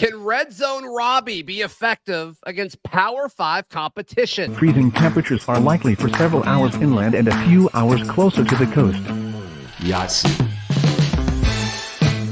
Can Red Zone Robbie be effective against Power 5 competition? Freezing temperatures are likely for several hours inland and a few hours closer to the coast. Yes.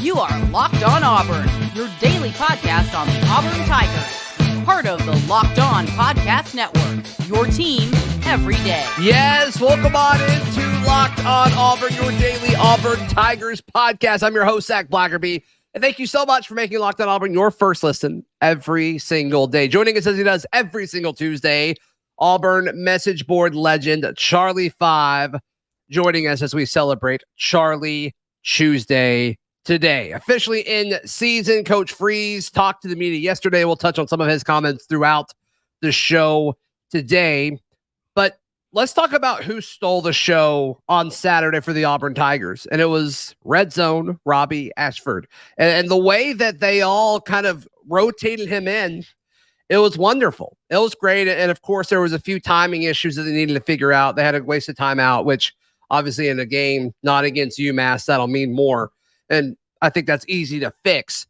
You are Locked On Auburn, your daily podcast on the Auburn Tigers. Part of the Locked On Podcast Network, your team every day. Yes, welcome on into Locked On Auburn, your daily Auburn Tigers podcast. I'm your host, Zac Blackerby, and thank you so much for making Locked On Auburn your first listen every single day. Joining us as he does every single Tuesday, Auburn message board legend Charlie5, joining us as we celebrate Charlie Tuesday today. Officially in season, Coach Freeze talked to the media yesterday. We'll touch on some of his comments throughout the show today. But let's talk about who stole the show on Saturday for the Auburn Tigers. And it was Red Zone Robby Ashford. And the way that they all kind of rotated him in, it was wonderful. It was great. And of course, there was a few timing issues that they needed to figure out. They had a wasted timeout, which obviously in a game not against UMass, that'll mean more. And I think that's easy to fix.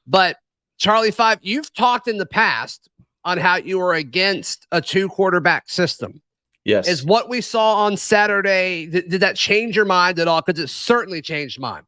But Charlie5, you've talked in the past on how you were against a 2-quarterback system. Yes. Is what we saw on Saturday, did that change your mind at all? Because it certainly changed mine.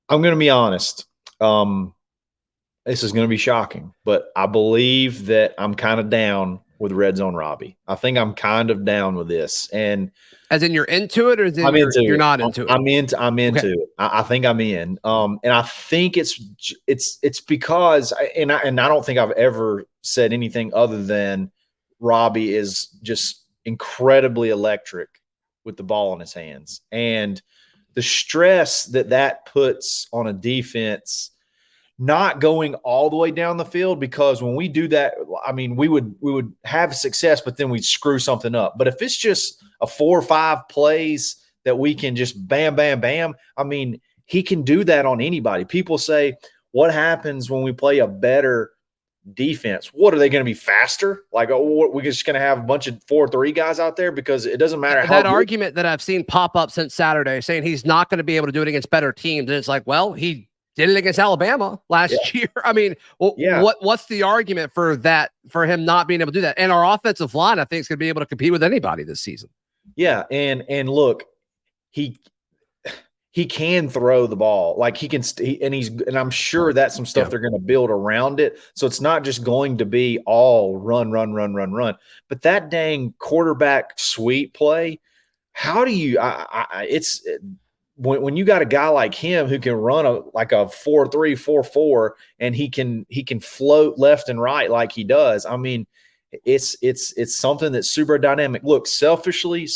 I'm going to be honest. This is going to be shocking, but I believe that I'm kind of down with Red Zone Robbie. I think I'm kind of down with this. And as in you're into it, or is it you're not into it? I'm into it. I think I'm in. And I think it's because I don't think I've ever said anything other than Robbie is just incredibly electric with the ball in his hands, and the stress that puts on a defense not going all the way down the field, because when we do that, I mean, we would have success, but then we'd screw something up. But if it's just a 4 or 5 plays that we can just bam, bam, bam, I mean, he can do that on anybody. People say, what happens when we play a better defense? What, are they going to be faster? Like, oh, we're just going to have a bunch of 4-3 guys out there? Because it doesn't matter how that argument that I've seen pop up since Saturday, saying he's not going to be able to do it against better teams. And it's like, well, he did it against Alabama last year. I mean, what's the argument for that, for him not being able to do that? And our offensive line, I think, is going to be able to compete with anybody this season. Yeah, and look, he can throw the ball. Like, he can, and I'm sure that's some stuff they're going to build around it. So it's not just going to be all run. But that dang quarterback sweep play, how do you? When you got a guy like him who can run a 4-3, 4-4, and he can float left and right like he does. I mean, it's something that's super dynamic. Look, selfishly,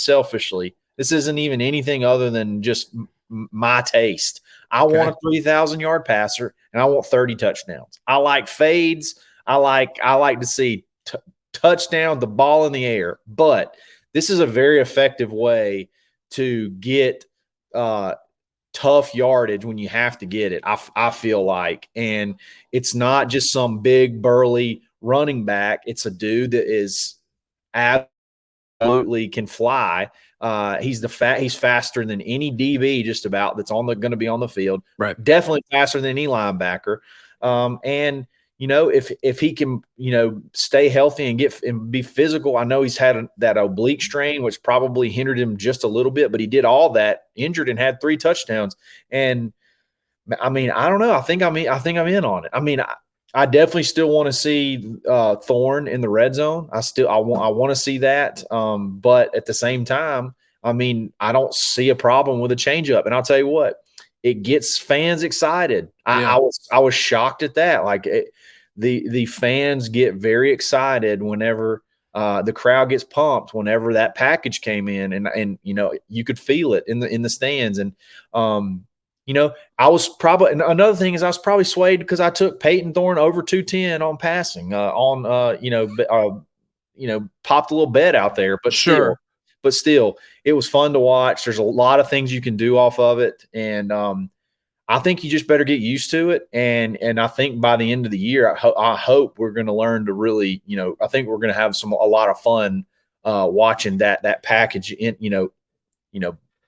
this isn't even anything other than just my taste. I want a 3,000-yard passer, and I want 30 touchdowns. I like fades. I like to see touchdown, the ball in the air. But this is a very effective way to get tough yardage when you have to get it, I feel like. And it's not just some big burly running back. It's a dude that is absolutely can fly. He's faster than any DB just about that's going to be on the field. Right. Definitely faster than any linebacker. And if he can, stay healthy and be physical. I know he's had that oblique strain, which probably hindered him just a little bit, but he did all that injured and had 3 touchdowns. And I mean, I don't know. I think I'm in on it. I mean, I definitely still want to see Thorne in the red zone. I want to see that. But at the same time, I mean, I don't see a problem with a changeup. And I'll tell you what, it gets fans excited. I was shocked at that. Like, the fans get very excited whenever the crowd gets pumped, whenever that package came in, and you could feel it in the stands. And I was probably, and another thing is I was probably swayed because I took Payton Thorne over 210 on passing popped a little bet out there, but still, it was fun to watch. There's a lot of things you can do off of it. And I think you just better get used to it. And I think by the end of the year, I hope we're going to learn to really, I think we're going to have a lot of fun watching that package in,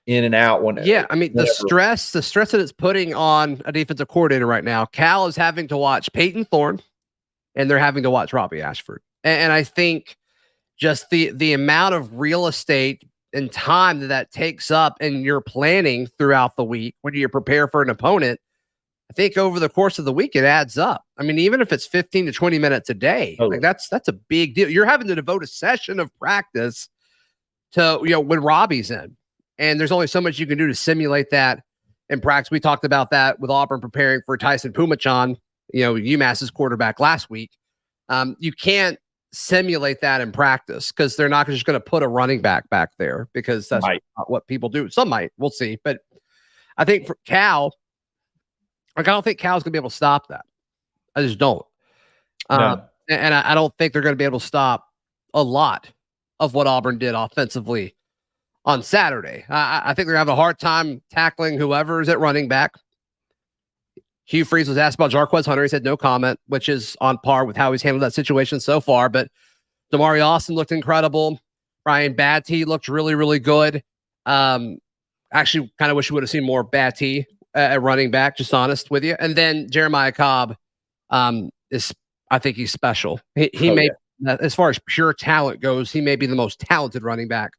in and out. The stress that it's putting on a defensive coordinator right now. Cal is having to watch Payton Thorne, and they're having to watch Robby Ashford. And I think just the amount of real estate and time that takes up in your planning throughout the week when you prepare for an opponent, I think over the course of the week, it adds up. I mean, even if it's 15 to 20 minutes a day, like that's a big deal. You're having to devote a session of practice to, when Robby's in, and there's only so much you can do to simulate that in practice. We talked about that with Auburn preparing for Tyson Pumachan, UMass's quarterback last week. You can't simulate that in practice because they're not just going to put a running back there because that's not what people do. Some might, we'll see. But I think for Cal, I don't think Cal's going to be able to stop that. I just don't. No. And I don't think they're going to be able to stop a lot of what Auburn did offensively on Saturday. I think they're going to have a hard time tackling whoever's at running back. Hugh Freeze was asked about Jarquez Hunter. He said no comment, which is on par with how he's handled that situation so far. But Damari Austin looked incredible. Ryan Batty looked really, really good. Actually, kind of wish we would have seen more Batty at running back, just honest with you. And then Jeremiah Cobb I think he's special. As far as pure talent goes, he may be the most talented running back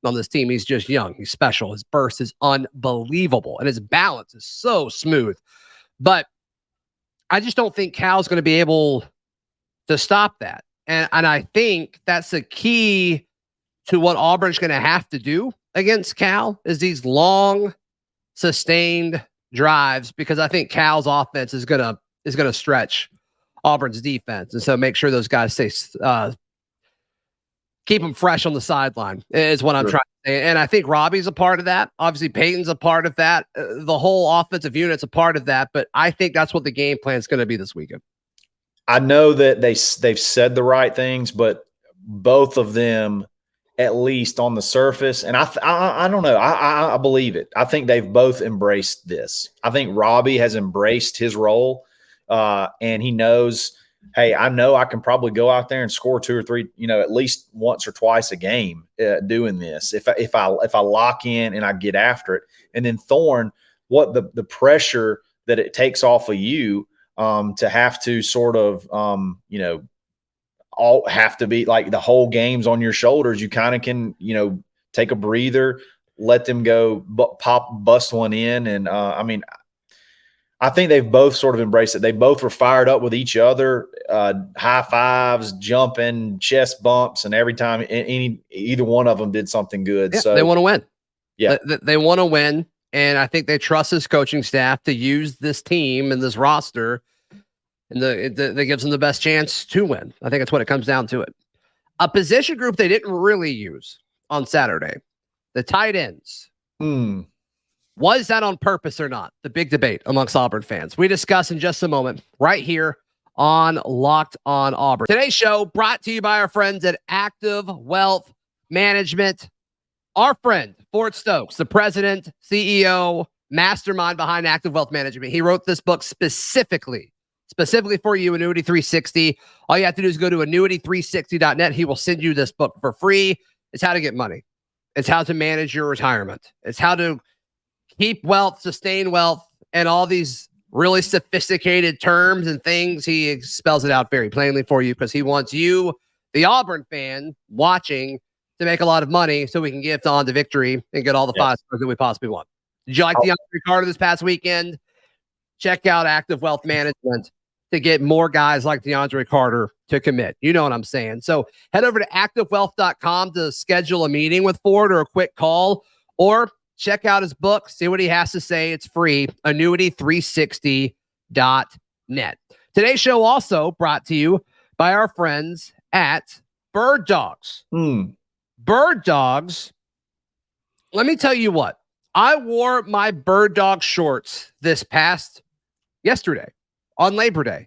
on this team. He's just young. He's special. His burst is unbelievable. And his balance is so smooth. But I just don't think Cal's going to be able to stop that. And I think that's the key to what Auburn's going to have to do against Cal is these long, sustained drives, because I think Cal's offense is going to stretch Auburn's defense. And so make sure those guys stay keep them fresh on the sideline is what I'm trying to say. And I think Robby's a part of that. Obviously, Payton's a part of that. The whole offensive unit's a part of that. But I think that's what the game plan is going to be this weekend. I know that they've said the right things, but both of them, at least on the surface, and I don't know. I believe it. I think they've both embraced this. I think Robby has embraced his role, and he knows, hey, I know I can probably go out there and score 2 or 3, at least once or twice a game doing this. If I lock in and I get after it, and then Thorne, what the pressure that it takes off of you to have to sort of all have to be like the whole game's on your shoulders. You kind of can take a breather, let them go, bust one in, and I think they've both sort of embraced it. They both were fired up with each other, high fives, jumping, chest bumps, and every time either one of them did something good. Yeah, so they want to win. Yeah, they want to win, and I think they trust this coaching staff to use this team and this roster, and that gives them the best chance to win. I think that's what it comes down to. It a position group they didn't really use on Saturday, the tight ends. Was that on purpose or not? The big debate amongst Auburn fans. We discuss in just a moment right here on Locked On Auburn. Today's show brought to you by our friends at Active Wealth Management. Our friend, Fort Stokes, the president, CEO, mastermind behind Active Wealth Management. He wrote this book specifically for you, Annuity 360. All you have to do is go to annuity360.net. He will send you this book for free. It's how to get money. It's how to manage your retirement. It's how to keep wealth, sustain wealth, and all these really sophisticated terms and things. He spells it out very plainly for you because he wants you, the Auburn fan, watching to make a lot of money so we can gift on to victory and get all the 5 stars that we possibly want. Did you like DeAndre Carter this past weekend? Check out Active Wealth Management to get more guys like DeAndre Carter to commit. You know what I'm saying? So head over to activewealth.com to schedule a meeting with Ford or a quick call, or check out his book, see what he has to say. It's free, annuity360.net. Today's show also brought to you by our friends at Bird Dogs. Bird Dogs, let me tell you what. I wore my Bird Dog shorts yesterday on Labor Day.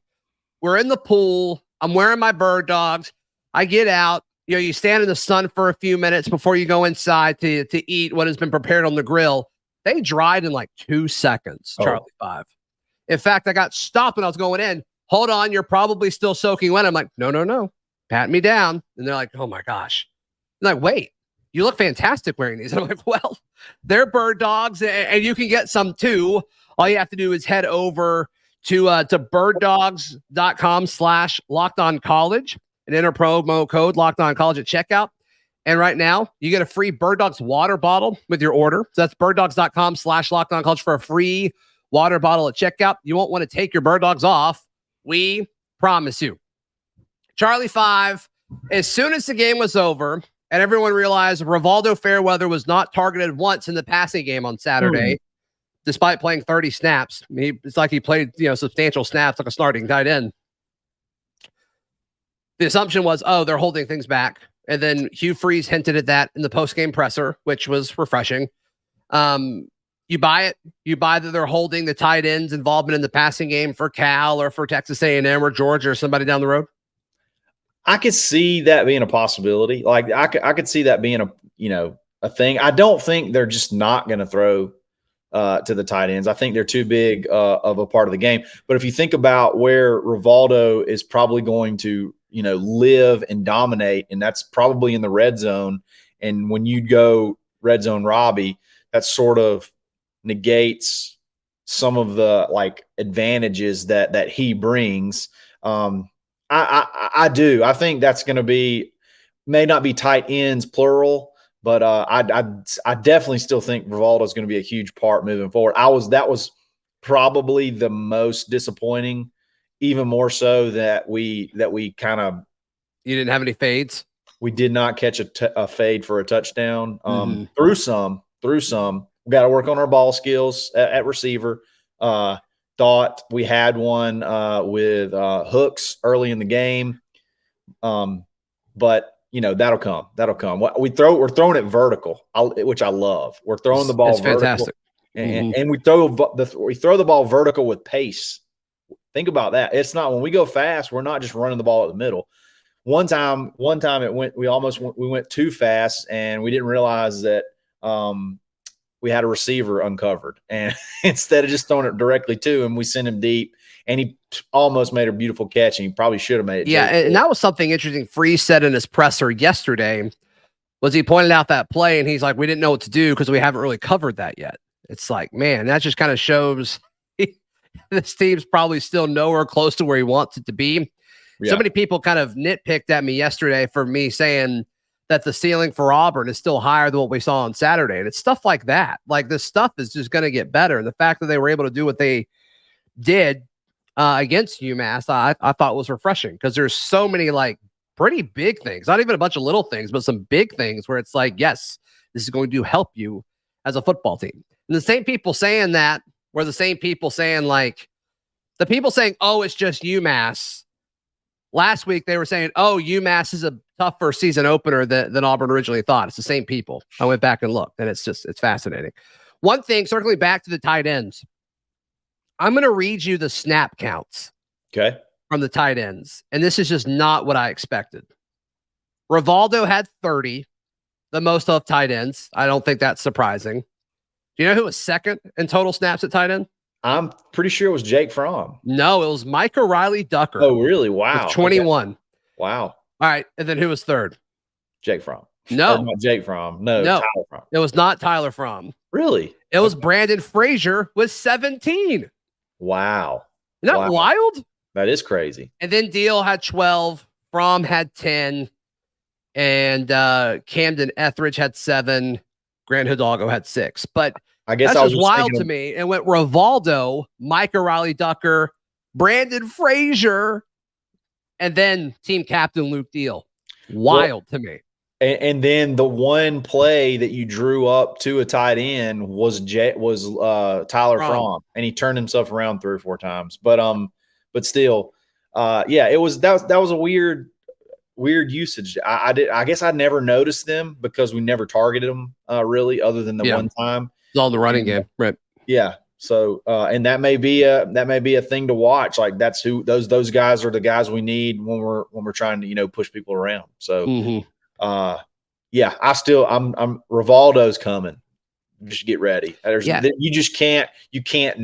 We're in the pool. I'm wearing my Bird Dogs. I get out. You stand in the sun for a few minutes before you go inside to eat what has been prepared on the grill. They dried in like 2 seconds, Charlie5. In fact, I got stopped when I was going in. Hold on, you're probably still soaking wet. I'm like, no. Pat me down. And they're like, oh my gosh. I'm like, wait, you look fantastic wearing these. And I'm like, well, they're bird dogs, and you can get some too. All you have to do is head over to birddogs.com/lockedoncollege and enter promo code lockedoncollege at checkout. And right now, you get a free Bird Dogs water bottle with your order. So that's birddogs.com/lockedoncollege for a free water bottle at checkout. You won't want to take your bird dogs off. We promise you. Charlie5, as soon as the game was over and everyone realized Rivaldo Fairweather was not targeted once in the passing game on Saturday, despite playing 30 snaps. I mean, it's like he played, substantial snaps like a starting tight end. The assumption was, they're holding things back. And then Hugh Freeze hinted at that in the post-game presser, which was refreshing. You buy it. You buy that they're holding the tight ends' involvement in the passing game for Cal or for Texas A&M or Georgia or somebody down the road. I could see that being a possibility. Like I could see that being a thing. I don't think they're just not going to throw to the tight ends. I think they're too big of a part of the game. But if you think about where Rivaldo is probably going to live and dominate, and that's probably in the red zone. And when you go red zone Robby, that sort of negates some of the advantages that he brings. I do. I think that's going to be, may not be tight ends plural, but I definitely still think Rivaldo is going to be a huge part moving forward. That was probably the most disappointing. Even more so that we kind of. You didn't have any fades? We did not catch a fade for a touchdown. Through some. We got to work on our ball skills at receiver. Thought we had one with hooks early in the game. But that'll come. We're throwing it vertical, which I love. We're throwing the ball vertical. Fantastic. And we throw the ball vertical with pace. Think about that. It's not, when we go fast, we're not just running the ball at the middle. One time we went too fast, and we didn't realize that we had a receiver uncovered, and instead of just throwing it directly to him, we sent him deep, and he almost made a beautiful catch, and he probably should have made it. Yeah, and that was something interesting Freeze said in his presser yesterday. Was he pointed out that play, and he's like, we didn't know what to do because we haven't really covered that yet. It's like, man, that just kind of shows this team's probably still nowhere close to where he wants it to be. Yeah. So many people kind of nitpicked at me yesterday for me saying that the ceiling for Auburn is still higher than what we saw on Saturday. And it's stuff like that. Like, this stuff is just going to get better. And the fact that they were able to do what they did against UMass, I thought was refreshing, because there's so many pretty big things, not even a bunch of little things, but some big things where it's like, yes, this is going to help you as a football team. And the same people saying that were the same people saying, the people saying, oh, it's just UMass. Last week, they were saying, oh, UMass is a tougher season opener than Auburn originally thought. It's the same people. I went back and looked, and it's fascinating. One thing, circling back to the tight ends, I'm going to read you the snap counts from the tight ends, and this is just not what I expected. Rivaldo had 30, the most of tight ends. I don't think that's surprising. Do you know who was second in total snaps at tight end? I'm pretty sure it was Jake Fromm. No, it was Micah Riley Ducker. Oh, really? Wow. 21. Okay. Wow. All right. And then who was third? Jake Fromm. No. Not Jake Fromm. No. Tyler Fromm. It was not Tyler Fromm. Really? It was Brandon Frazier with 17. Wow. Isn't that wild? That is crazy. And then Deal had 12. Fromm had 10. And Camden Etheridge had 7. Grant Hidalgo had 6. But I guess that's just wild to me. And went Rivaldo, Micah Riley Ducker, Brandon Frazier, and then team captain Luke Deal. Wild to me. And then the one play that you drew up to a tight end was Tyler Fromm, and he turned himself around 3 or 4 times. But still, it was that was a weird usage. I guess I never noticed them because we never targeted them really, other than the one time. It's all the running game, right? Yeah. So, and that may be a thing to watch. Like, that's who those guys are, the guys we need when we're trying to push people around. So, I'm Rivaldo's coming. Just get ready. You can't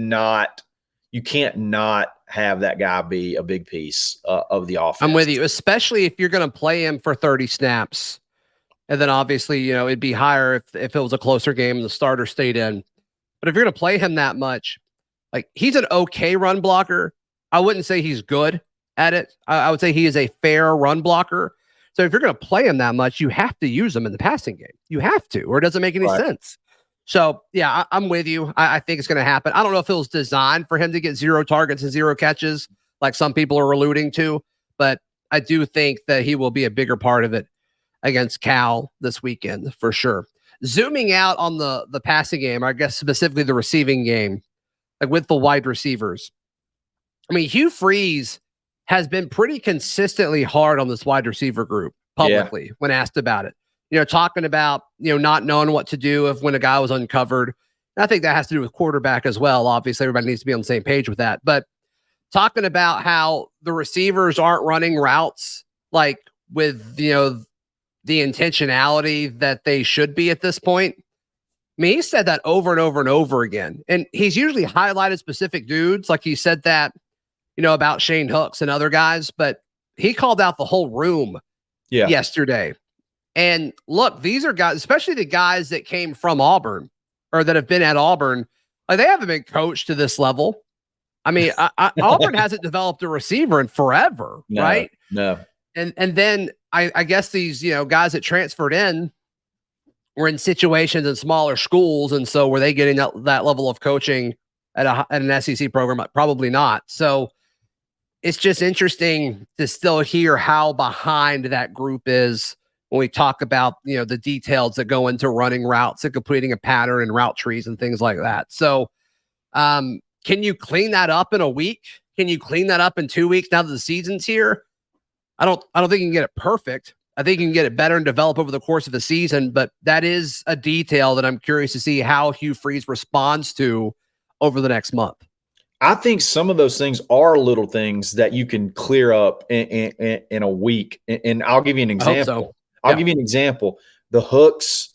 not have that guy be a big piece of the offense. I'm with you, especially if you're going to play him for 30 snaps. And then obviously, it'd be higher if it was a closer game and the starter stayed in. But if you're going to play him that much, like he's an okay run blocker. I wouldn't say he's good at it. I would say he is a fair run blocker. So if you're going to play him that much, you have to use him in the passing game. You have to, or it doesn't make any sense. So yeah, I'm with you. I think it's going to happen. I don't know if it was designed for him to get 0 targets and 0 catches, like some people are alluding to, but I do think that he will be a bigger part of it against Cal this weekend for sure. Zooming out on the passing game, I guess specifically the receiving game, like with the wide receivers. I mean, Hugh Freeze has been pretty consistently hard on this wide receiver group publicly when asked about it. Talking about, not knowing what to do when a guy was uncovered. And I think that has to do with quarterback as well. Obviously, everybody needs to be on the same page with that. But talking about how the receivers aren't running routes like with, the intentionality that they should be at this point. I mean, he said that over and over and over again. And he's usually highlighted specific dudes. Like he said that, about Shane Hooks and other guys, but he called out the whole room yesterday. And look, these are guys, especially the guys that came from Auburn or that have been at Auburn, like they haven't been coached to this level. I mean, Auburn hasn't developed a receiver in forever, right? No. And then I guess these, guys that transferred in were in situations in smaller schools. And so were they getting that level of coaching at an SEC program? Probably not. So it's just interesting to still hear how behind that group is when we talk about, the details that go into running routes and completing a pattern and route trees and things like that. So can you clean that up in a week? Can you clean that up in 2 weeks now that the season's here? I don't think you can get it perfect. I think you can get it better and develop over the course of the season, but that is a detail that I'm curious to see how Hugh Freeze responds to over the next month. I think some of those things are little things that you can clear up in a week. And I'll give you an example. I'll give you an example. The hooks,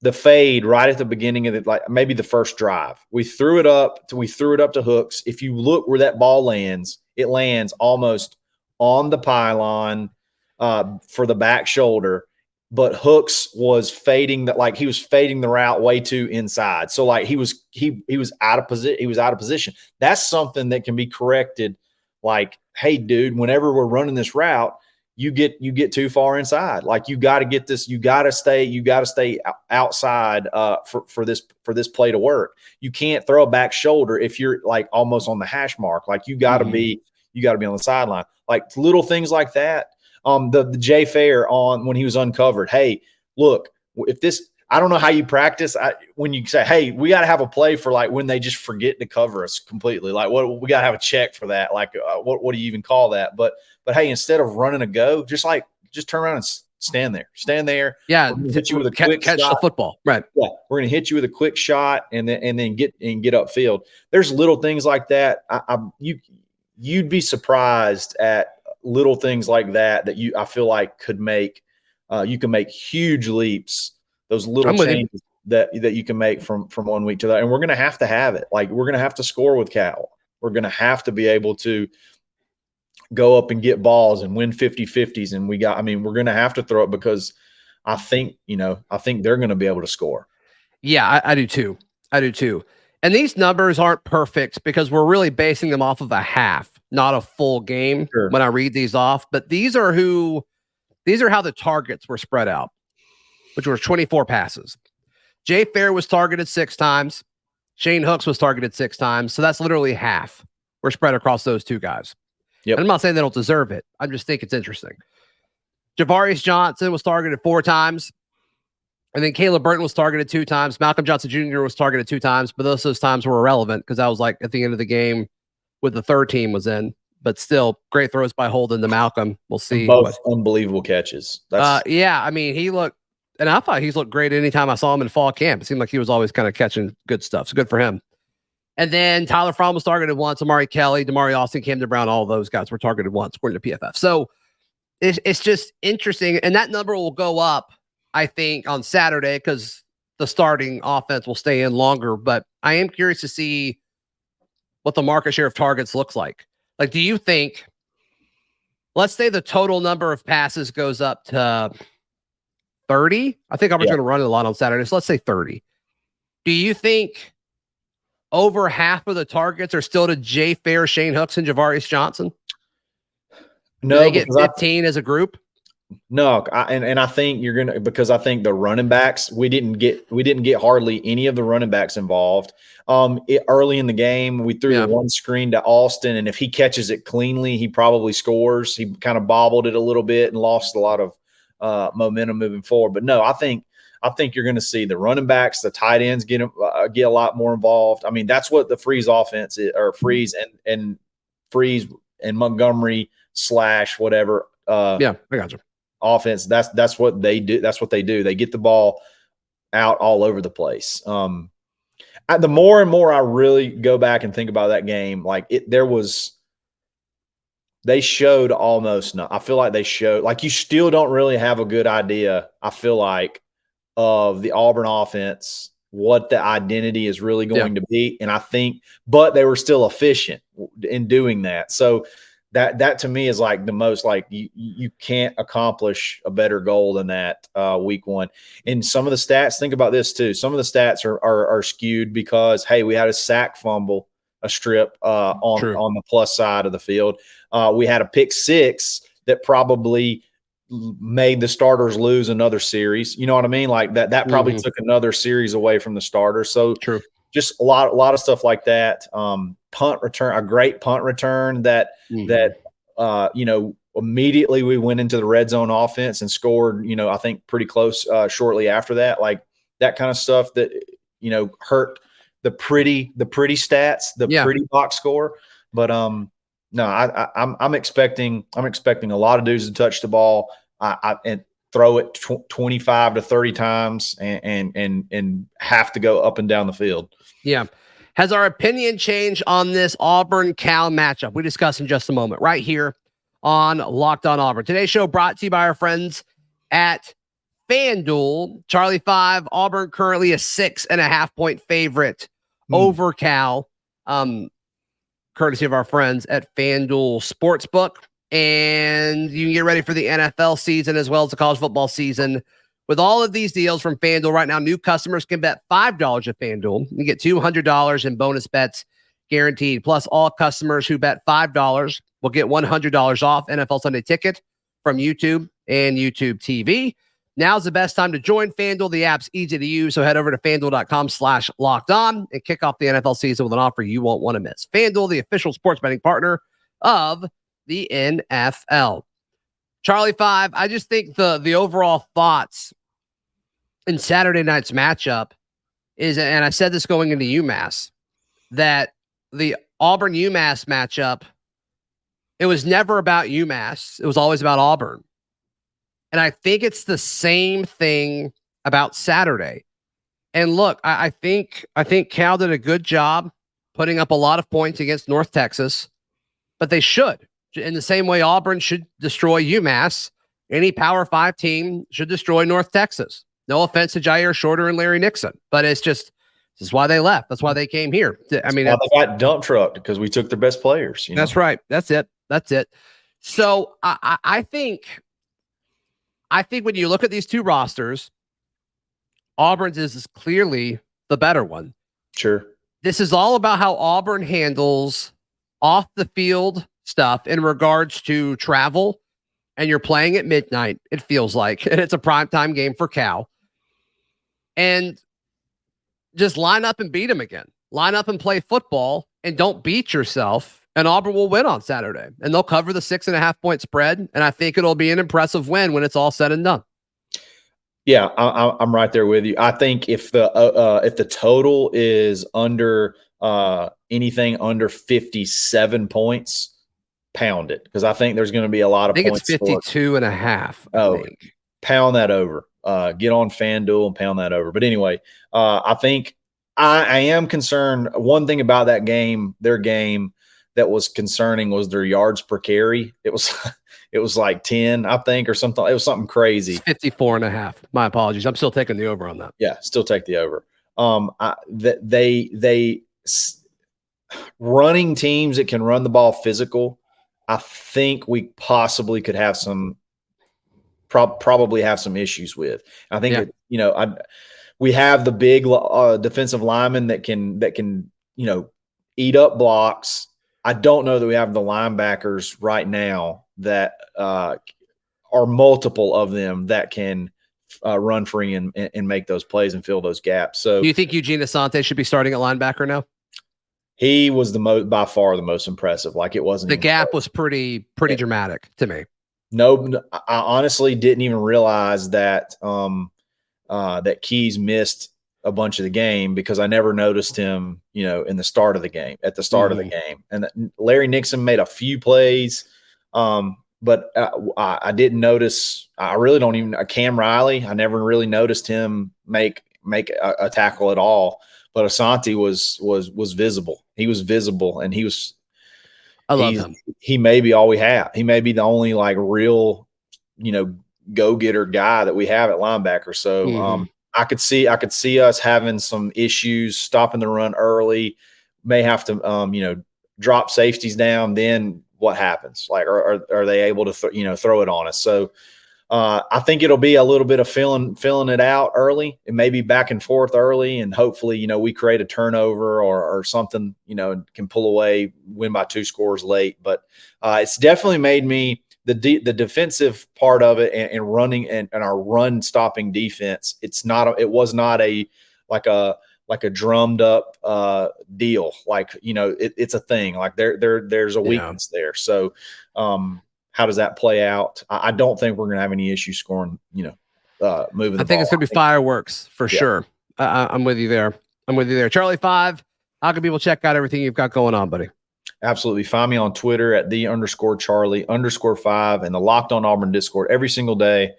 the fade right at the beginning of it, like maybe the first drive. We threw it up to Hooks. If you look where that ball lands, it lands almost on the pylon for the back shoulder. But Hooks was fading that, like he was fading the route way too inside. So like he was out of position. He was out of position. That's something that can be corrected. Like, hey, dude, whenever we're running this route, you get too far inside. Like you got to get this. You got to stay outside for this play to work. You can't throw a back shoulder if you're like almost on the hash mark. Like you got to be on the sideline. Like little things like that. The Jay Fair on when he was uncovered. Hey, look, if this, I don't know how you practice. When you say, hey, we got to have a play for like when they just forget to cover us completely. Like what we got to have a check for that. Like what do you even call that? But hey, instead of running a go, just turn around and stand there. Yeah, hit you with a quick catch shot. The football. Right. Yeah, we're gonna hit you with a quick shot and then get upfield. There's little things like that. You'd be surprised at little things like that I feel like could make you can make huge leaps. Those little changes that you can make from 1 week to the other. And we're going to have it. Like we're going to have to score with Cal. We're going to have to be able to go up and get balls and win 50-50s. And we're going to have to throw it because I think they're going to be able to score. Yeah, I do too. And these numbers aren't perfect because we're really basing them off of a half, not a full game when I read these off. But these are how the targets were spread out, which were 24 passes. Jay Fair was targeted 6 times. Shane Hooks was targeted 6 times. So that's literally half were spread across those two guys. Yep. And I'm not saying they don't deserve it. I just think it's interesting. Javarius Johnson was targeted 4 times. And then Caleb Burton was targeted 2 times. Malcolm Johnson Jr. was targeted 2 times, but those times were irrelevant because that was like at the end of the game with the third team was in. But still, great throws by Holden to Malcolm. We'll see. Both unbelievable catches. Yeah, I mean, he looked, and I thought he's looked great anytime I saw him in fall camp. It seemed like he was always kind of catching good stuff. So good for him. And then Tyler Fromm was targeted once. Amari Kelly, Damari Austin, Camden Brown, all those guys were targeted once, according to PFF. So it's just interesting. And that number will go up, I think, on Saturday because the starting offense will stay in longer. But I am curious to see what the market share of targets looks like. Like, do you think, let's say the total number of passes goes up to 30. I think Auburn's going to run it a lot on Saturday. So let's say 30. Do you think over half of the targets are still to Jay Fair, Shane Hooks, and Javarius Johnson? No, do they get 15 as a group? No, and I think you're gonna, because I think the running backs, we didn't get hardly any of the running backs involved. Early in the game, we threw the one screen to Austin, and if he catches it cleanly, he probably scores. He kind of bobbled it a little bit and lost a lot of momentum moving forward. But no, I think you're going to see the running backs, the tight ends get a lot more involved. I mean, that's what the Freeze offense is, or Freeze and Montgomery / whatever. I got you. Offense. That's what they do. That's what they do. They get the ball out all over the place. The more and more I really go back and think about that game, like they showed almost no. I feel like they showed, like, you still don't really have a good idea, I feel like, of the Auburn offense, what the identity is really going to be. And I think, but they were still efficient in doing that. So that to me is like the most, like, you can't accomplish a better goal than that week one. And some of the stats, think about this too. Some of the stats are skewed because, hey, we had a sack fumble, a strip on the plus side of the field. We had a pick six that probably made the starters lose another series. You know what I mean? Like that probably took another series away from the starters. So just a lot of stuff like that. Punt return, a great punt return that immediately we went into the red zone offense and scored, I think pretty close shortly after that. Like that kind of stuff that, hurt the pretty stats, pretty box score. But no, I'm expecting a lot of dudes to touch the ball and throw it 25 to 30 times and have to go up and down the field. Yeah. Has our opinion changed on this Auburn-Cal matchup? We discuss in just a moment right here on Locked On Auburn. Today's show brought to you by our friends at FanDuel. Charlie5, Auburn currently a 6.5-point favorite over Cal, courtesy of our friends at FanDuel Sportsbook. And you can get ready for the NFL season as well as the college football season. With all of these deals from FanDuel right now, new customers can bet $5 at FanDuel. You get $200 in bonus bets guaranteed. Plus, all customers who bet $5 will get $100 off NFL Sunday Ticket from YouTube and YouTube TV. Now's the best time to join FanDuel. The app's easy to use, so head over to FanDuel.com/lockedon and kick off the NFL season with an offer you won't want to miss. FanDuel, the official sports betting partner of the NFL. Charlie5, I just think the overall thoughts in Saturday night's matchup is, and I said this going into UMass, that the Auburn-UMass matchup, it was never about UMass. It was always about Auburn. And I think it's the same thing about Saturday. And look, I think Cal did a good job putting up a lot of points against North Texas, but they should. In the same way Auburn should destroy UMass, any Power 5 team should destroy North Texas. No offense to Jair Shorter and Larry Nixon, but this is why they left. That's why they came here. I mean, they got dump trucked because we took their best players. That's right. That's it. So I think when you look at these two rosters, Auburn's is clearly the better one. Sure. This is all about how Auburn handles off the field stuff in regards to travel, and you're playing at midnight, it feels like, and it's a primetime game for Cal. And just line up and beat them again. Line up and play football and don't beat yourself, and Auburn will win on Saturday. And they'll cover the 6.5-point spread, and I think it'll be an impressive win when it's all said and done. Yeah, I'm right there with you. I think if the total is under anything under 57 points, pound it, because I think there's going to be a lot of points. It's 52.5. Pound that over. Get on FanDuel and pound that over. But anyway, I think I am concerned. One thing about that game, their game, that was concerning was their yards per carry. It was like 10, I think, or something. It was something crazy. 54.5. My apologies. I'm still taking the over on that. Yeah, still take the over. They running teams that can run the ball physical, I think we possibly could have some probably have some issues with. I think we have the big defensive linemen that can eat up blocks. I don't know that we have the linebackers right now that are multiple of them that can run free and make those plays and fill those gaps. So, do you think Eugene Asante should be starting at linebacker now? He was by far the most impressive. Like, it wasn't. The gap was pretty dramatic to me. No, I honestly didn't even realize that that Keys missed a bunch of the game because I never noticed him, in the start of the game, at the start of the game. And Larry Nixon made a few plays, but I didn't notice. I really don't even. Cam Riley, I never really noticed him make a tackle at all. But Asante was visible. He was visible, and he was. I love him. He may be all we have. He may be the only real, go-getter guy that we have at linebacker. So I could see us having some issues stopping the run early. May have to drop safeties down. Then what happens? Like, are they able to throw it on us? So I think it'll be a little bit of filling it out early. It may be back and forth early, and hopefully, we create a turnover or something, can pull away, win by 2 scores late. But it's definitely made me the defensive part of it and running and our run stopping defense. It was not a drummed up deal. It's a thing. Like there's a weakness there. So how does that play out? I don't think we're going to have any issue scoring, moving the ball. I think it's going to be fireworks for sure. I'm with you there. Charlie5, how can people check out everything you've got going on, buddy? Absolutely. Find me on Twitter at _Charlie_5 and the Locked On Auburn Discord every single day.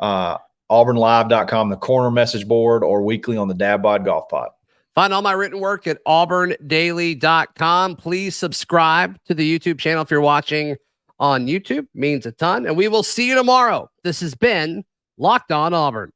AuburnLive.com, the corner message board, or weekly on the Dad Bod Golf Pod. Find all my written work at auburndaily.com. Please subscribe to the YouTube channel if you're watching on YouTube. Means a ton. And we will see you tomorrow. This has been Locked On Auburn.